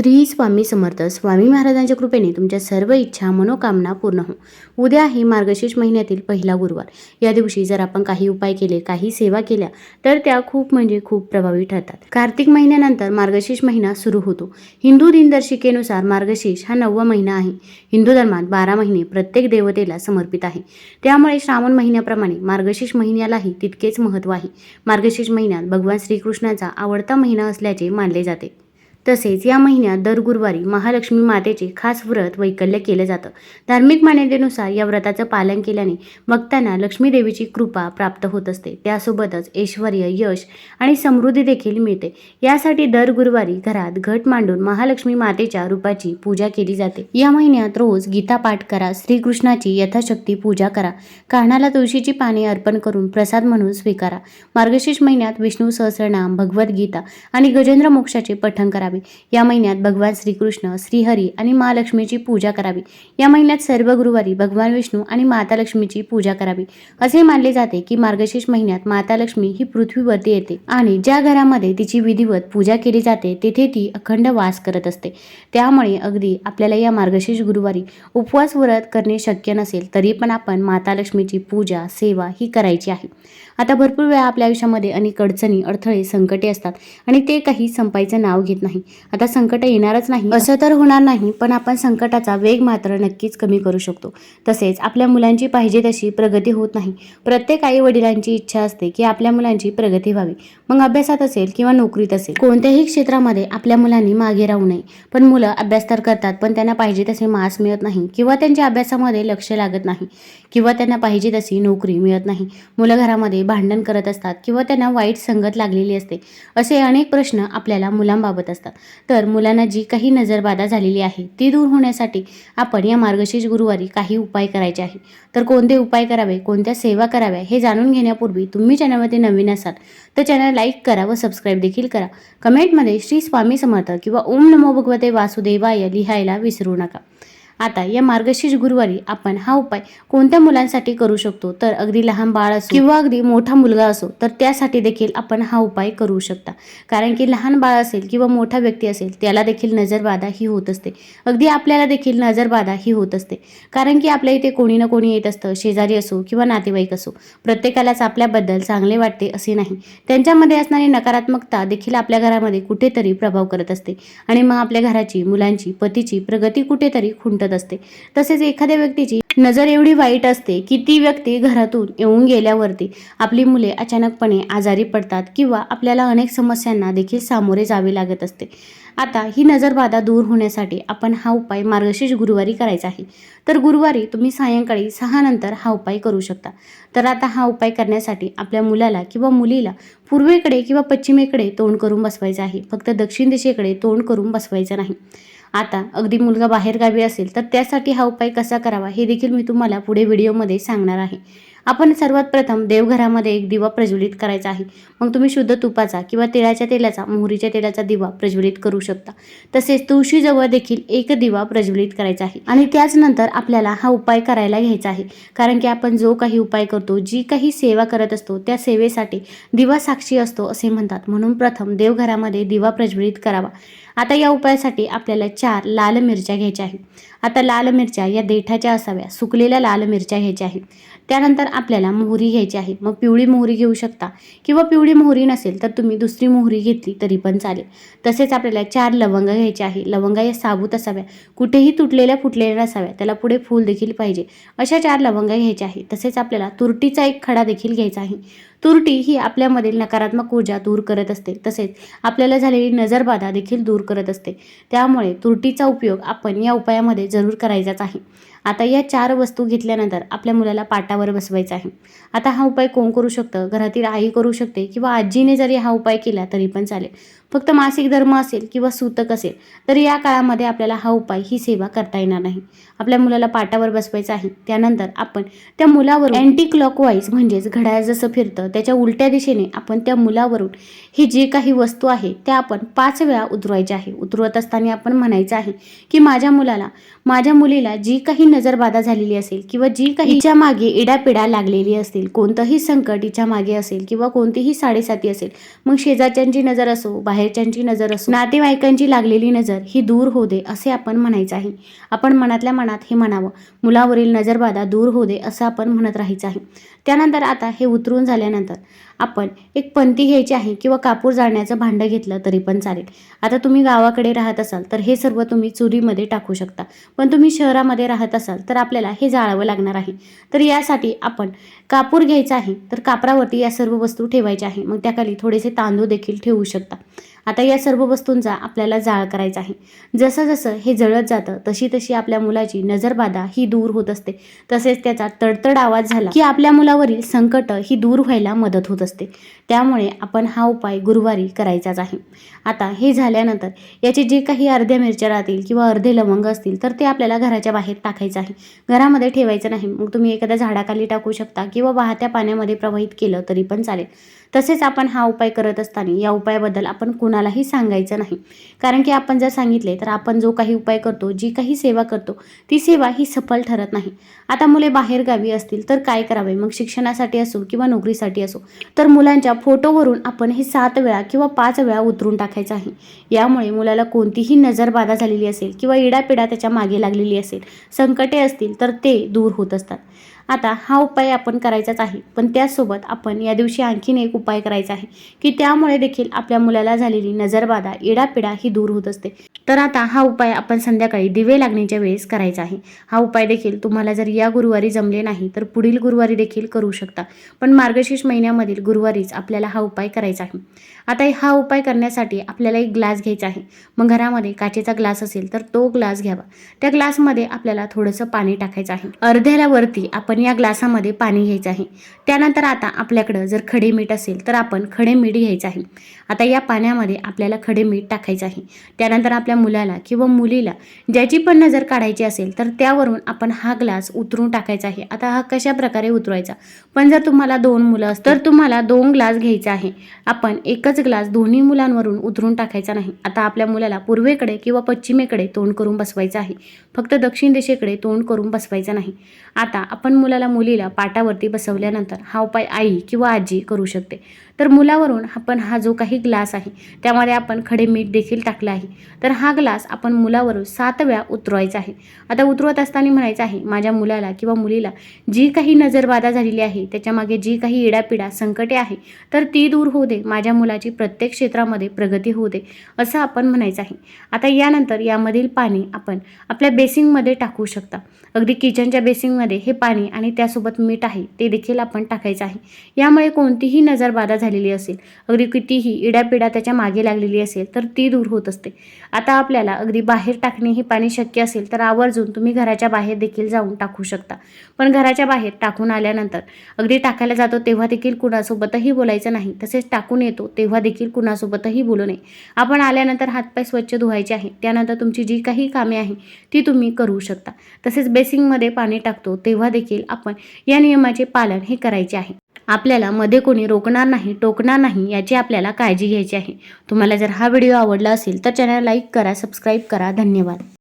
श्री स्वामी समर्थ. स्वामी महाराजांच्या कृपेने तुमच्या सर्व इच्छा मनोकामना पूर्ण हो. उद्या आहे मार्गशीर्ष महिन्यातील पहिला गुरुवार. या दिवशी जर आपण काही उपाय केले, काही सेवा केल्या तर त्या खूप प्रभावी ठरतात. कार्तिक महिन्यानंतर मार्गशीर्ष महिना सुरू होतो. हिंदू दिनदर्शिकेनुसार मार्गशीर्ष हा 9वा महिना आहे. हिंदू धर्मात 12 महिने प्रत्येक देवतेला समर्पित आहे. त्यामुळे श्रावण महिन्याप्रमाणे मार्गशीर्ष महिन्यालाही तितकेच महत्त्व आहे. मार्गशीर्ष महिन्यात भगवान श्रीकृष्णाचा आवडता महिना असल्याचे मानले जाते. तसेच या महिन्यात दर गुरुवारी महालक्ष्मी मातेचे खास व्रत वैकल्य केले जातं. धार्मिक मान्यतेनुसार या व्रताचं पालन केल्याने भक्तांना लक्ष्मी देवीची कृपा प्राप्त होत असते. त्यासोबतच ऐश्वर, यश आणि समृद्धी देखील मिळते. यासाठी दर गुरुवारी घरात घट मांडून महालक्ष्मी मातेच्या रूपाची पूजा केली जाते. या महिन्यात रोज गीता पाठ करा, श्रीकृष्णाची यथाशक्ती पूजा करा, कान्हाला तुळशीची पाने अर्पण करून प्रसाद म्हणून स्वीकारा. मार्गशीर्ष महिन्यात विष्णू सहस्रनाम, भगवद्गीता आणि गजेंद्र मोक्षाचे पठण करावे. या महिन्यात भगवान श्रीकृष्ण, श्रीहरी आणि महालक्ष्मीची पूजा करावी. या महिन्यात सर्व गुरुवारी भगवान विष्णू आणि माता लक्ष्मीची पूजा करावी. असे मानले जाते की मार्गशीर्ष महिन्यात माता लक्ष्मी ही पृथ्वीवरती येते आणि ज्या घरामध्ये तिची विधिवत पूजा केली जाते तेथे ती अखंड वास करत असते. त्यामुळे अगदी आपल्याला या मार्गशीर्ष गुरुवारी उपवास व्रत करणे शक्य नसेल तरी पण आपण माता लक्ष्मीची पूजा, सेवा ही करायची आहे. आता भरपूर वेळा आपल्या आयुष्यामध्ये अनेक अडचणी, अडथळे, संकटे असतात आणि ते काही संपायचं नाव घेत नाही. आता संकट येणारच नाही असं तर होणार नाही, पण आपण संकटाचा वेग मात्र नक्कीच कमी करू शकतो. तसेच आपल्या मुलांची पाहिजे तशी प्रगती होत नाही. प्रत्येक आई वडिलांची इच्छा असते की आपल्या मुलांची प्रगती व्हावी. मग अभ्यासात असेल किंवा नोकरीत असेल, कोणत्याही क्षेत्रामध्ये आपल्या मुलांनी मागे राहू नये. पण मुलं अभ्यास तर करतात, पण त्यांना पाहिजे तसे मार्क्स मिळत नाही किंवा त्यांच्या अभ्यासामध्ये लक्ष लागत नाही किंवा त्यांना पाहिजे तशी नोकरी मिळत नाही. मुलं घरामध्ये भांडण करत असतात किंवा त्यांना वाईट संगत लागलेली असते. असे अनेक प्रश्न आपल्याला मुलांबाबत असतात. तर मुलांना जी काही नजरबाधा झालेली आहे ती दूर होण्यासाठी आपण या मार्गशीर्ष गुरुवारी काही उपाय करायचे आहे. तर कोणते उपाय करावे, कोणत्या सेवा कराव्या हे जाणून घेण्यापूर्वी तुम्ही चॅनलमध्ये नवीन असाल तर चॅनल लाईक करा व सबस्क्राईब देखील करा. कमेंटमध्ये श्री स्वामी समर्थ किंवा ओम नमो भगवते वासुदेवाय लिहायला विसरू नका. आता या मार्गशीर्ष गुरुवारी आपण हा उपाय कोणत्या मुलांसाठी करू शकतो, तर अगदी लहान बाळ असो किंवा अगदी मोठा मुलगा असो तर त्यासाठी देखील आपण हा उपाय करू शकता. कारण की लहान बाळ असेल किंवा मोठा व्यक्ती असेल त्याला देखील नजरबाधा ही होत असते. अगदी आपल्याला देखील नजरबाधा ही होत असते. कारण की आपल्या इथे कोणी ना कोणी येत असतं, शेजारी असो किंवा नातेवाईक असो. प्रत्येकालाच आपल्याबद्दल चांगले वाटते असे नाही. त्यांच्यामध्ये असणारी नकारात्मकता देखील आपल्या घरामध्ये कुठेतरी प्रभाव करत असते आणि मग आपल्या घराची, मुलांची, पतीची प्रगती कुठेतरी खुंटत असते. तसेच एखाद्या व्यक्तीची नजर एवढी वाईट असते की ती व्यक्ती घरातून येऊन गेल्यावरती आपली मुले अचानकपणे आजारी पडतात किंवा आपल्याला अनेक समस्यांना देखील सामोरे जावे लागत असते. आता ही नजरबाधा दूर होण्यासाठी आपण हा उपाय मार्गशीर्ष गुरुवारी करायचा आहे. तर गुरुवारी तुम्ही सायंकाळी 6 नंतर हा उपाय करू शकता. तर आता हा उपाय करण्यासाठी आपल्या मुलाला किंवा मुलीला पूर्वेकडे किंवा पश्चिमेकडे तोंड करून बसवायचं आहे. फक्त दक्षिण दिशेकडे तोंड करून बसवायचं नाही. आता अगदी मुलगा बाहेरगावी असेल तर त्यासाठी हा उपाय कसा करावा हे देखील मी तुम्हाला पुढे व्हिडिओमध्ये सांगणार आहे. आपण सर्वात प्रथम देवघरामध्ये एक दिवा प्रज्वलित करायचा आहे. मग तुम्ही शुद्ध तुपाचा किंवा तिळाच्या तेलाचा, मोहरीच्या तेलाचा दिवा प्रज्वलित करू शकता. तसेच तुळशीजवळ देखील एक दिवा प्रज्वलित करायचा आहे आणि त्याच नंतर आपल्याला हा उपाय करायला घ्यायचा आहे. कारण की आपण जो काही उपाय करतो, जी काही सेवा करत असतो त्या सेवेसाठी दिवा साक्षी असतो असे म्हणतात. म्हणून प्रथम देवघरामध्ये दिवा प्रज्वलित करावा. आता या उपायासाठी आपल्याला 4 लाल मिरच्या घ्यायच्या आहेत. आता लाल मिरच्या या देठाच्या असाव्या, सुकलेल्या लाल मिरच्या घ्यायच्या आहेत. त्यानंतर आपल्याला मोहरी घ्यायची आहे. मग पिवळी मोहरी घेऊ शकता किंवा पिवळी मोहरी नसेल तर तुम्ही दुसरी मोहरी घेतली तरी पण चालेल. तसेच आपल्याला 4 लवंग घ्यायचे आहे. लवंगा या साबूत असाव्या, कुठेही तुटलेल्या फुटलेल्या नसाव्या, त्याला पुढे फूल देखील पाहिजे. अशा 4 लवंगा घ्यायच्या आहे. तसेच आपल्याला तुरटीचा एक खडा देखील घ्यायचा आहे. तुरटी ही आपल्यामधील नकारात्मक ऊर्जा दूर करत असते. तसेच आपल्याला झालेली नजरबाधा देखील दूर करत असते. त्यामुळे तुरटीचा उपयोग आपण या उपायामध्ये जरूर करायचाच आहे. आता या 4 वस्तू घेतल्यानंतर आपल्या मुलाला पाटावर बसवायचं आहे. आता हा उपाय कोण करू शकतं? घरातील आई करू शकते किंवा आजीने जरी हा उपाय केला तरी पण चालेल. फक्त मासिक धर्म असेल किंवा सूतक असेल तर या काळामध्ये आपल्याला हा उपाय, ही सेवा करता येणार नाही. आपल्या मुलाला पाटावर बसवायचं आहे. त्यानंतर आपण त्या मुलावर अँटी क्लॉकवाईज म्हणजेच घड्याळ जसं फिरतं त्याच्या उलट्या दिशेने आपण त्या मुलावरून ही जी काही वस्तू आहे त्या आपण 5 वेळा उतरवायच्या आहे. उतरवत असताना आपण म्हणायचं आहे की माझ्या मुलाला, माझ्या मुलीला जी काही नजरबाधा झालेली असेल किंवा जी काही हिच्या मागे इडापिडा लागलेली असतील, कोणतंही संकट हिच्या मागे असेल किंवा कोणतीही साडेसाती असेल, मग शेजारच्यांची नजर असो, बाहेर बाहेरच्यांची नजर असो, नातेवाईकांची लागलेली नजर ही दूर होऊ दे असे आपण म्हणायचं आहे. आपण मनातल्या मनात हे म्हणावं. मुलावरील नजरबाधा दूर होऊ दे असं आपण म्हणत राहायचं आहे. त्यानंतर आता हे उतरून झाल्यानंतर आपण एक पंती घ्यायची आहे किंवा कापूर जाळण्याचं भांडं घेतलं तरी पण चालेल. आता तुम्ही गावाकडे राहत असाल तर हे सर्व तुम्ही चुलीमध्ये टाकू शकता, पण तुम्ही शहरामध्ये राहत असाल तर आपल्याला हे जाळावं लागणार आहे. तर यासाठी आपण कापूर घ्यायचा आहे. तर कापरावरती या सर्व वस्तू ठेवायच्या आहे. मग त्याखाली थोडेसे तांदूळ देखील ठेवू शकता. आता या सर्व वस्तूंचा आपल्याला जाळ करायचा आहे. जसं जसं हे जळत जातं तशी तशी आपल्या मुलाची नजरबाधा ही दूर होत असते. तसेच त्याचा तडतड आवाज झाला की आपल्या मुलावरील संकट ही दूर व्हायला मदत होत असते. त्यामुळे आपण हा उपाय गुरुवारी करायचाच आहे. आता हे झाल्यानंतर याचे जे काही अर्ध्या मिरच्या राहतील किंवा अर्धे लवंग असतील तर ते आपल्याला घराच्या बाहेर टाकायचं आहे. घरामध्ये ठेवायचं नाही. मग तुम्ही एखाद्या झाडाखाली टाकू शकता किंवा वाहत्या पाण्यामध्ये प्रवाहित केलं तरी पण चालेल. तसेच आपण हा उपाय करत असताना या उपायाबद्दल आपण कुणालाही सांगायचं नाही. कारण की आपण जर सांगितले तर आपण जो काही उपाय करतो, जी काही सेवा करतो ती सेवा ही सफल ठरत नाही. आता मुले बाहेरगावी असतील तर काय करावे? मग शिक्षणासाठी असो किंवा नोकरीसाठी असो तर मुलांच्या फोटोवरून आपण हे 7 वेळा किंवा 5 वेळा उतरून टाकायचं आहे. यामुळे मुलाला कोणतीही नजरबाधा झालेली असेल किंवा इडापिडा त्याच्या मागे लागलेली असेल, संकटे असतील तर ते दूर होत असतात. आता हा उपाय आपण करायचाच आहे, पण त्याचसोबत आपण या दिवशी आणखीन एक उपाय करायचा आहे की त्यामुळे देखील आपल्या मुलाला झालेली नजरबाधा, इडापिडा ही दूर होत असते. तर आता हा उपाय आपण संध्याकाळी दिवे लागण्याच्या वेळेस करायचा आहे. हा उपाय देखील तुम्हाला जर या गुरुवारी जमले नाही तर पुढील गुरुवारी देखील करू शकता, पण मार्गशीर्ष महिन्यामधील गुरुवारीच आपल्याला हा उपाय करायचा आहे. आता हा उपाय करण्यासाठी आपल्याला एक ग्लास घ्यायचा आहे. मग घरामध्ये काचेचा ग्लास असेल तर तो ग्लास घ्यावा. त्या ग्लासमध्ये आपल्याला थोडंसं पाणी टाकायचं आहे. अर्ध्याला वरती आपण या ग्लासामध्ये पाणी घ्यायचं आहे. त्यानंतर आता आपल्याकडं जर खडे मीठ असेल तर आपण खडे मीठ घ्यायचं आहे. आता या पाण्यामध्ये आपल्याला खडे मीठ टाकायचं आहे. त्यानंतर आपल्या मुलाला किंवा मुलीला ज्याची पण नजर काढायची असेल तर त्यावरून आपण हा ग्लास उतरून टाकायचा आहे. आता हा कशा प्रकारे उतरवायचा? पण जर तुम्हाला 2 मुलं असतील तर तुम्हाला 2 ग्लास घ्यायचा आहे. आपण एकच ग्लास दोन्ही मुलांवरून उतरून टाकायचा नाही. आता आपल्या मुलाला पूर्वेकडे किंवा पश्चिमेकडे तोंड करून बसवायचं आहे. फक्त दक्षिण दिशेकडे तोंड करून बसवायचं नाही. आता आपण मुलीला पाटावरती बसवल्यानंतर हा उपाय आई किंवा आजी करू शकते. तर मुलावरून आपण हा जो काही ग्लास आहे त्यामध्ये आपण खडे मीठ देखील टाकलं आहे. तर हा ग्लास आपण मुलावरून 7 वेळा उतरवायचा आहे. आता उतरवत असताना म्हणायचं आहे, माझ्या मुलाला किंवा मुलीला जी काही नजरबाधा झालेली आहे, त्याच्यामागे जी काही इडापिडा, संकटे आहे तर ती दूर होऊ दे. माझ्या मुलाची प्रत्येक क्षेत्रामध्ये प्रगती होऊ दे असं आपण म्हणायचं आहे. आता यानंतर यामधील पाणी आपण आपल्या बेसिंगमध्ये टाकू शकता. अगदी किचनच्या बेसिंगमध्ये हे पाणी आणि त्यासोबत मीठ आहे ते देखील आपण टाकायचं आहे. यामुळे कोणतीही नजरबाधा झालेली असेल, अगदी कितीही इडापिडा त्याच्या मागे लागलेली असेल तर ती दूर होत असते. आता आपल्याला अगदी बाहेर टाकणे हे पाणी शक्य असेल तर आवर्जून तुम्ही घराच्या बाहेर देखील जाऊन टाकू शकता. पण घराच्या बाहेर टाकून आल्यानंतर अगदी टाकायला जातो तेव्हा देखील कुणासोबतही बोलायचं नाही. तसेच टाकून येतो तेव्हा देखील कुणासोबतही बोलू नये. आपण आल्यानंतर हातपाय स्वच्छ धुवायचे आहे. त्यानंतर तुमची जी काही कामे आहे ती तुम्ही करू शकता. तसेच बेसिंगमध्ये पाणी टाकतो तेव्हा देखील आपण या नियमाचे पालन हे करायचे आहे. आपल्याला मध्ये कोणी रोखणार नाही, टोकणार नाही याची आपल्याला काळजी घ्यायची आहे. तुम्हाला जर हा व्हिडिओ आवडला असेल तर चॅनल लाईक करा, सबस्क्राईब करा. धन्यवाद.